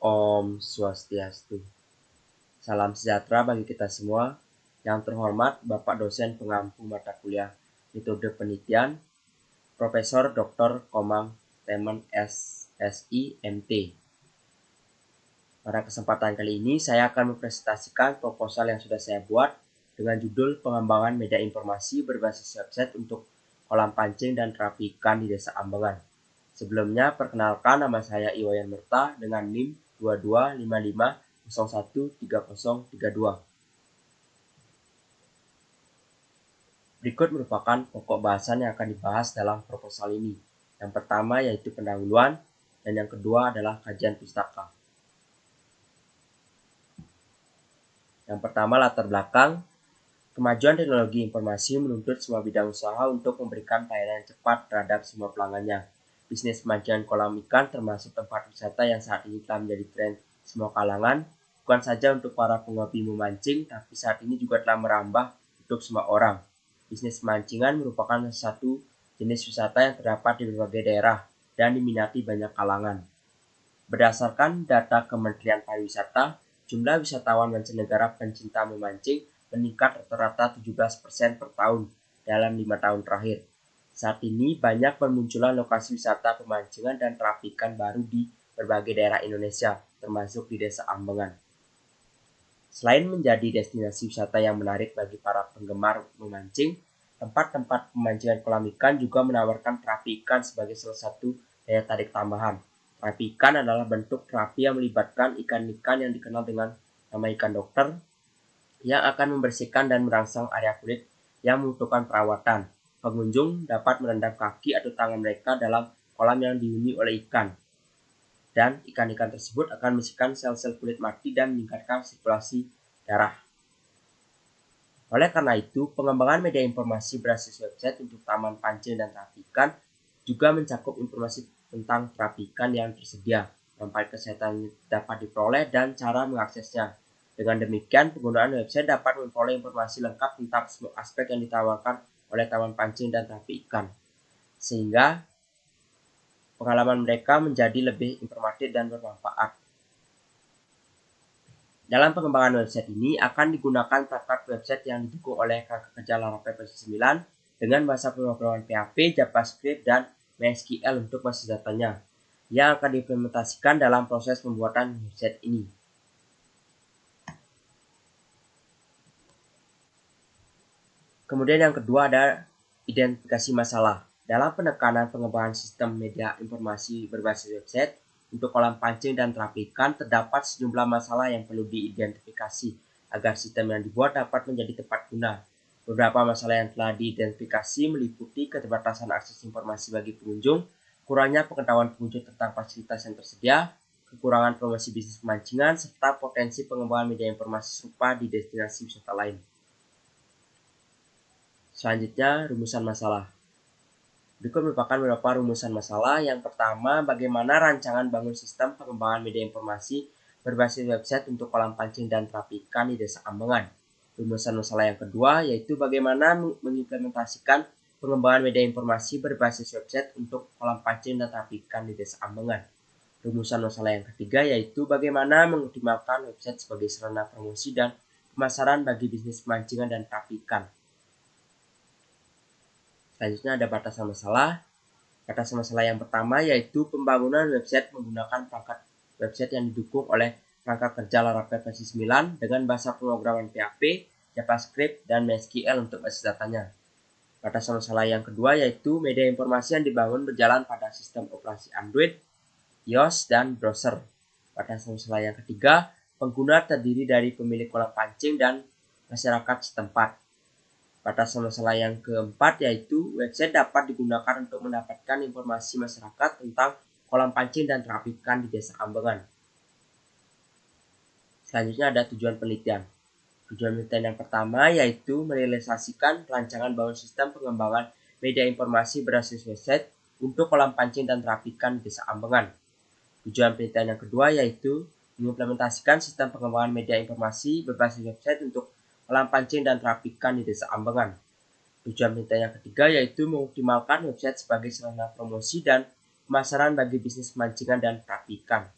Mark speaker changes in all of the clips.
Speaker 1: Om Swastiastu. Salam sejahtera bagi kita semua. Yang terhormat Bapak dosen pengampu mata kuliah Metode Penelitian, Profesor Dr. Komang Temen SSI MT. Pada kesempatan kali ini saya akan mempresentasikan proposal yang sudah saya buat dengan judul Pengembangan Media Informasi berbasis website untuk kolam pancing dan terapi ikan di Desa Ambengan. Sebelumnya, perkenalkan nama saya Iwayan Merta dengan NIM 2255013032. Berikut merupakan pokok bahasan yang akan dibahas dalam proposal ini. Yang pertama yaitu pendahuluan, dan yang kedua adalah kajian pustaka. Yang pertama, latar belakang. Kemajuan teknologi informasi menuntut semua bidang usaha untuk memberikan pelayanan cepat terhadap semua pelanggannya. Bisnis pemancingan kolam ikan termasuk tempat wisata yang saat ini telah menjadi tren semua kalangan, bukan saja untuk para penghobi memancing, tapi saat ini juga telah merambah untuk semua orang. Bisnis pemancingan merupakan satu jenis wisata yang terdapat di berbagai daerah dan diminati banyak kalangan. Berdasarkan data Kementerian Pariwisata, jumlah wisatawan mancanegara pencinta memancing meningkat rata-rata 17% per tahun dalam 5 tahun terakhir. Saat ini banyak bermunculan lokasi wisata pemancingan dan terapi ikan baru di berbagai daerah Indonesia, termasuk di Desa Ambengan. Selain menjadi destinasi wisata yang menarik bagi para penggemar memancing, tempat-tempat pemancingan kolam ikan juga menawarkan terapi ikan sebagai salah satu daya tarik tambahan. Terapi ikan adalah bentuk terapi yang melibatkan ikan-ikan yang dikenal dengan nama ikan dokter yang akan membersihkan dan merangsang area kulit yang membutuhkan perawatan. Pengunjung dapat merendam kaki atau tangan mereka dalam kolam yang dihuni oleh ikan, dan ikan-ikan tersebut akan membersihkan sel-sel kulit mati dan meningkatkan sirkulasi darah. Oleh karena itu, pengembangan media informasi berbasis website untuk taman pancing dan terapi ikan juga mencakup informasi tentang terapi ikan yang tersedia, manfaat kesehatan yang dapat diperoleh, dan cara mengaksesnya. Dengan demikian, penggunaan website dapat memperoleh informasi lengkap tentang semua aspek yang ditawarkan oleh taman pancing dan terapi ikan, sehingga pengalaman mereka menjadi lebih informatif dan bermanfaat. Dalam pengembangan website ini akan digunakan perangkat website yang didukung oleh kerangka kerja Laravel versi 9 dengan bahasa pemrograman PHP, JavaScript, dan MySQL untuk basis datanya yang akan diimplementasikan dalam proses pembuatan website ini. Kemudian yang kedua ada identifikasi masalah. Dalam penekanan pengembangan sistem media informasi berbasis website untuk kolam pancing dan terapi ikan, terdapat sejumlah masalah yang perlu diidentifikasi agar sistem yang dibuat dapat menjadi tepat guna. Beberapa masalah yang telah diidentifikasi meliputi keterbatasan akses informasi bagi pengunjung, kurangnya pengetahuan pengunjung tentang fasilitas yang tersedia, kekurangan promosi bisnis pemancingan, serta potensi pengembangan media informasi serupa di destinasi wisata lain. Selanjutnya, rumusan masalah. Berikut merupakan beberapa rumusan masalah. Yang pertama, bagaimana rancangan bangun sistem pengembangan media informasi berbasis website untuk kolam pancing dan terapi ikan di Desa Ambengan. Rumusan masalah yang kedua yaitu bagaimana mengimplementasikan pengembangan media informasi berbasis website untuk kolam pancing dan terapi ikan di Desa Ambengan. Rumusan masalah yang ketiga yaitu bagaimana mengoptimalkan website sebagai sarana promosi dan pemasaran bagi bisnis pemancingan dan terapi ikan. Selanjutnya ada batasan masalah. Batasan masalah yang pertama yaitu pembangunan website menggunakan perangkat website yang didukung oleh perangkat kerja Laravel versi 9 dengan bahasa pemrograman PHP, JavaScript, dan MySQL untuk basis datanya. Batasan masalah yang kedua yaitu media informasi yang dibangun berjalan pada sistem operasi Android, iOS, dan browser. Batasan masalah yang ketiga, pengguna terdiri dari pemilik kolam pancing dan masyarakat setempat. Batasan masalah yang keempat yaitu website dapat digunakan untuk mendapatkan informasi masyarakat tentang kolam pancing dan terapi ikan di Desa Ambengan. Selanjutnya ada tujuan penelitian. Tujuan penelitian yang pertama yaitu merealisasikan rancangan bangun sistem pengembangan media informasi berbasis website untuk kolam pancing dan terapi ikan di Desa Ambengan. Tujuan penelitian yang kedua yaitu mengimplementasikan sistem pengembangan media informasi berbasis website untuk kolam pancing dan terapi ikan di Desa Ambengan. Tujuan penelitian yang ketiga yaitu mengoptimalkan website sebagai sarana promosi dan pemasaran bagi bisnis pemancingan dan terapi ikan.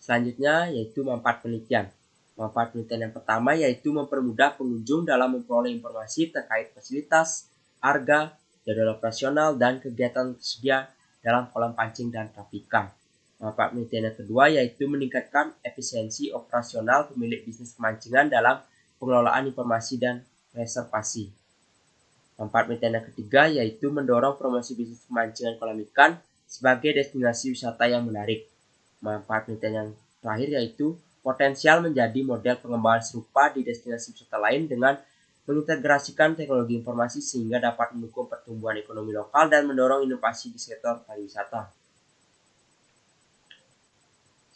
Speaker 1: Selanjutnya yaitu manfaat penelitian. Manfaat penelitian yang pertama yaitu mempermudah pengunjung dalam memperoleh informasi terkait fasilitas, harga, jadwal operasional, dan kegiatan tersedia dalam kolam pancing dan trapikan. Manfaat penelitian yang kedua yaitu meningkatkan efisiensi operasional pemilik bisnis pemancingan dalam pengelolaan informasi dan reservasi. Manfaat penelitian yang ketiga yaitu mendorong promosi bisnis pemancingan kolam ikan sebagai destinasi wisata yang menarik. Manfaat penelitian yang terakhir yaitu potensial menjadi model pengembangan serupa di destinasi wisata lain dengan mengintegrasikan teknologi informasi sehingga dapat mendukung pertumbuhan ekonomi lokal dan mendorong inovasi di sektor pariwisata.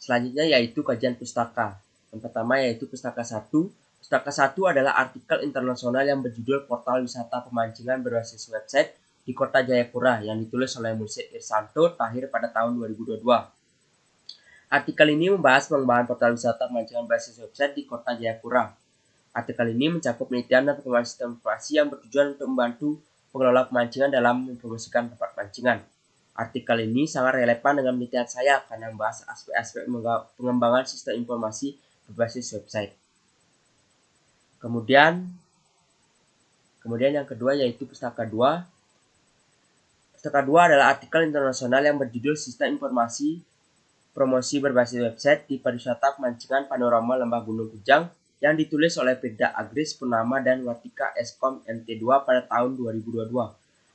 Speaker 1: Selanjutnya yaitu kajian pustaka. Yang pertama yaitu Pustaka 1. Pustaka 1 adalah artikel internasional yang berjudul Portal Wisata Pemancingan berbasis website di Kota Jayapura yang ditulis oleh Mursid Irsanto Tahir pada tahun 2022. Artikel ini membahas pengembangan portal wisata pemancingan berbasis website di Kota Jayapura. Artikel ini mencakup penelitian dan pengembangan sistem informasi yang bertujuan untuk membantu pengelola pemancingan dalam mempromosikan tempat pancingan. Artikel ini sangat relevan dengan penelitian saya karena membahas aspek-aspek pengembangan sistem informasi berbasis website. Kemudian yang kedua yaitu Pustaka 2. Pustaka 2 adalah artikel internasional yang berjudul Sistem Informasi Promosi berbasis website di pariwisata pemancingan panorama Lembah Gunung Kujang yang ditulis oleh Firda Agris Purnama dan Watika Eskom MT2 pada tahun 2022.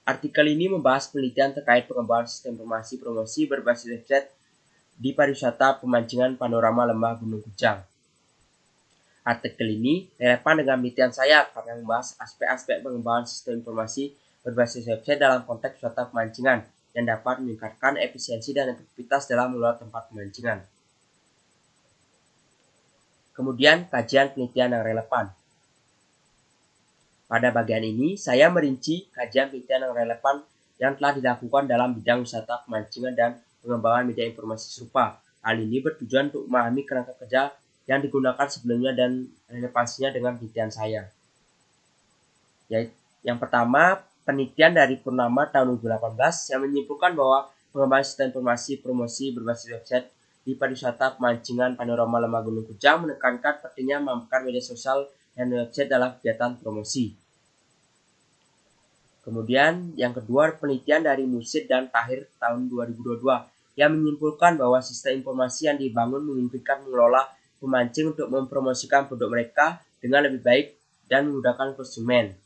Speaker 1: Artikel ini membahas penelitian terkait pengembangan sistem informasi promosi berbasis website di pariwisata pemancingan panorama Lembah Gunung Kujang. Artikel ini relevan dengan penelitian saya karena membahas aspek-aspek pengembangan sistem informasi berbasis website dalam konteks wisata pemancingan yang dapat meningkatkan efisiensi dan efektivitas dalam mengelola tempat pemancingan. Kemudian, kajian penelitian yang relevan. Pada bagian ini, saya merinci kajian penelitian yang relevan yang telah dilakukan dalam bidang wisata pemancingan dan pengembangan media informasi serupa. Hal ini bertujuan untuk memahami kerangka kerja yang digunakan sebelumnya dan relevansinya dengan penelitian saya. Yang pertama, penelitian dari Purnama tahun 2018 yang menyimpulkan bahwa pengembangan sistem informasi promosi berbasis website di pariwisata pemancingan panorama Lembah Gunung Kujang menekankan pentingnya memanfaatkan media sosial dan website dalam kegiatan promosi. Kemudian yang kedua, penelitian dari Mursid dan Tahir tahun 2022 yang menyimpulkan bahwa sistem informasi yang dibangun memungkinkan mengelola pemancing untuk mempromosikan produk mereka dengan lebih baik dan memudahkan konsumen.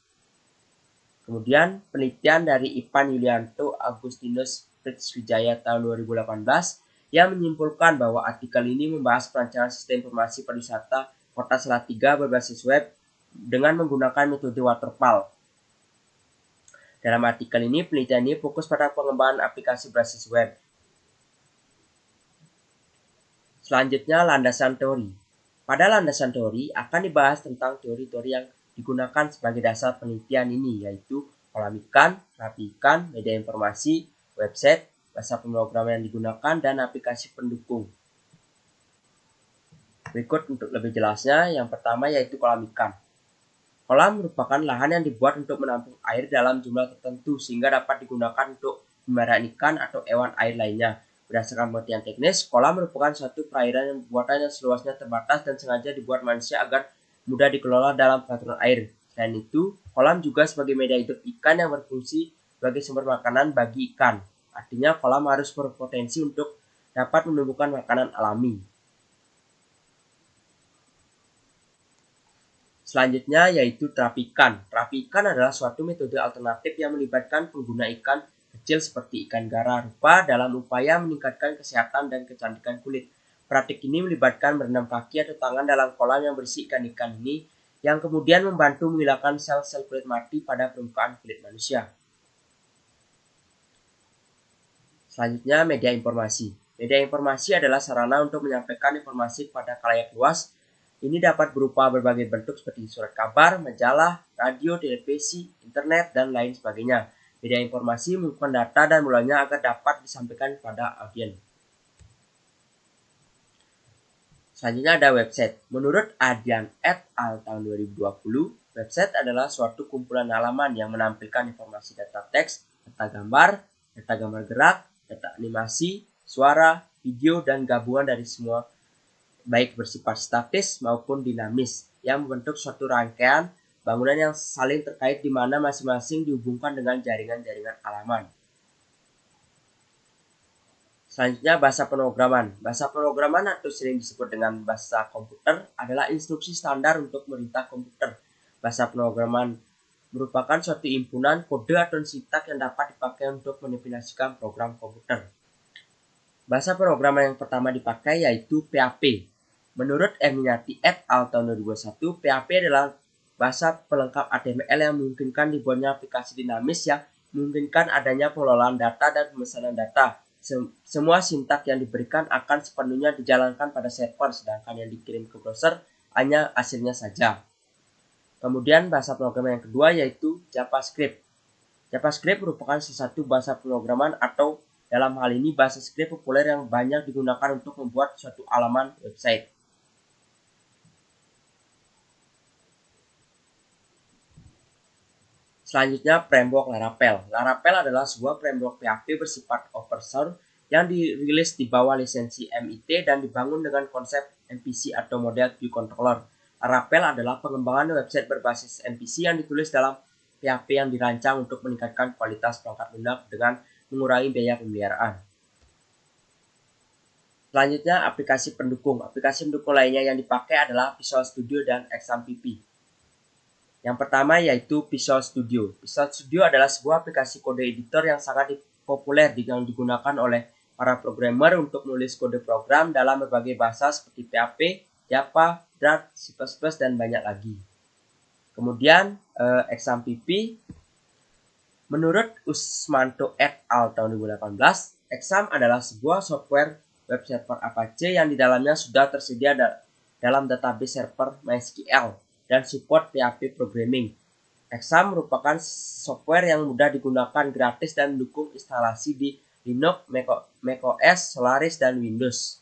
Speaker 1: Kemudian penelitian dari Ipan Yulianto Agustinus Pritswijaya tahun 2018 yang menyimpulkan bahwa artikel ini membahas perancangan sistem informasi pariwisata Kota Salatiga berbasis web dengan menggunakan metode waterfall. Dalam artikel ini, penelitian ini fokus pada pengembangan aplikasi berbasis web. Selanjutnya, landasan teori. Pada landasan teori akan dibahas tentang teori-teori yang digunakan sebagai dasar penelitian ini, yaitu kolam ikan, rapi ikan, media informasi, website, bahasa pemrograman yang digunakan, dan aplikasi pendukung. Berikut untuk lebih jelasnya, yang pertama yaitu kolam ikan. Kolam merupakan lahan yang dibuat untuk menampung air dalam jumlah tertentu sehingga dapat digunakan untuk pemeliharaan ikan atau hewan air lainnya. Berdasarkan pengertian teknis, kolam merupakan suatu perairan yang pembuatannya seluasnya terbatas dan sengaja dibuat manusia agar mudah dikelola dalam peraturan air. Selain itu, kolam juga sebagai media hidup ikan yang berfungsi sebagai sumber makanan bagi ikan. Artinya, kolam harus berpotensi untuk dapat menumbuhkan makanan alami. Selanjutnya yaitu terapi ikan. Terapi ikan adalah suatu metode alternatif yang melibatkan pengguna ikan kecil seperti ikan gara rupa dalam upaya meningkatkan kesehatan dan kecantikan kulit. Praktik ini melibatkan berendam kaki atau tangan dalam kolam yang berisi ikan-ikan ini yang kemudian membantu menghilangkan sel-sel kulit mati pada permukaan kulit manusia. Selanjutnya, media informasi. Media informasi adalah sarana untuk menyampaikan informasi kepada khalayak luas. Ini dapat berupa berbagai bentuk seperti surat kabar, majalah, radio, televisi, internet, dan lain sebagainya. Media informasi mengumpulkan data dan mulanya agar dapat disampaikan kepada audiens. Selanjutnya ada website. Menurut Adrian et al. Tahun 2020, website adalah suatu kumpulan halaman yang menampilkan informasi data teks, data gambar gerak, data animasi, suara, video, dan gabungan dari semua baik bersifat statis maupun dinamis, yang membentuk suatu rangkaian bangunan yang saling terkait di mana masing-masing dihubungkan dengan jaringan-jaringan halaman. Selanjutnya bahasa pemrograman. Bahasa pemrograman atau sering disebut dengan bahasa komputer adalah instruksi standar untuk merintah komputer. Bahasa pemrograman merupakan suatu himpunan kode atau sintak yang dapat dipakai untuk mendefinisikan program komputer. Bahasa pemrograman yang pertama dipakai yaitu PHP. Menurut Emignati et al. Tahun 2021, PHP adalah bahasa pelengkap HTML yang memungkinkan dibuatnya aplikasi dinamis yang memungkinkan adanya pengelolaan data dan pemesanan data. Semua sintak yang diberikan akan sepenuhnya dijalankan pada server, sedangkan yang dikirim ke browser hanya hasilnya saja. Kemudian bahasa pemrograman yang kedua yaitu JavaScript. JavaScript merupakan salah satu bahasa pemrograman atau dalam hal ini bahasa script populer yang banyak digunakan untuk membuat suatu halaman website. Selanjutnya, framework Laravel. Laravel adalah sebuah framework PHP bersifat open source yang dirilis di bawah lisensi MIT dan dibangun dengan konsep MVC atau Model View Controller. Laravel adalah pengembangan website berbasis MVC yang ditulis dalam PHP yang dirancang untuk meningkatkan kualitas perangkat lunak dengan mengurangi biaya pemeliharaan. Selanjutnya, aplikasi pendukung. Aplikasi pendukung lainnya yang dipakai adalah Visual Studio dan XAMPP. Yang pertama yaitu Visual Studio. Visual Studio adalah sebuah aplikasi kode editor yang sangat populer yang digunakan oleh para programmer untuk menulis kode program dalam berbagai bahasa seperti PHP, Java, Dart, C++, dan banyak lagi. Kemudian XAMPP. Menurut Usmanto et al. Tahun 2018, Exam adalah sebuah software web server Apache yang di dalamnya sudah tersedia dalam database server MySQL dan support PHP programming. Exam merupakan software yang mudah digunakan, gratis, dan mendukung instalasi di Linux, macOS, Solaris, dan Windows.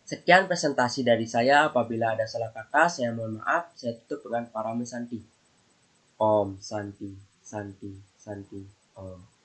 Speaker 1: Sekian presentasi dari saya. Apabila ada salah kata, saya mohon maaf. Saya tutup dengan Parame Santi. Om Santi, Santi, Santi, Om.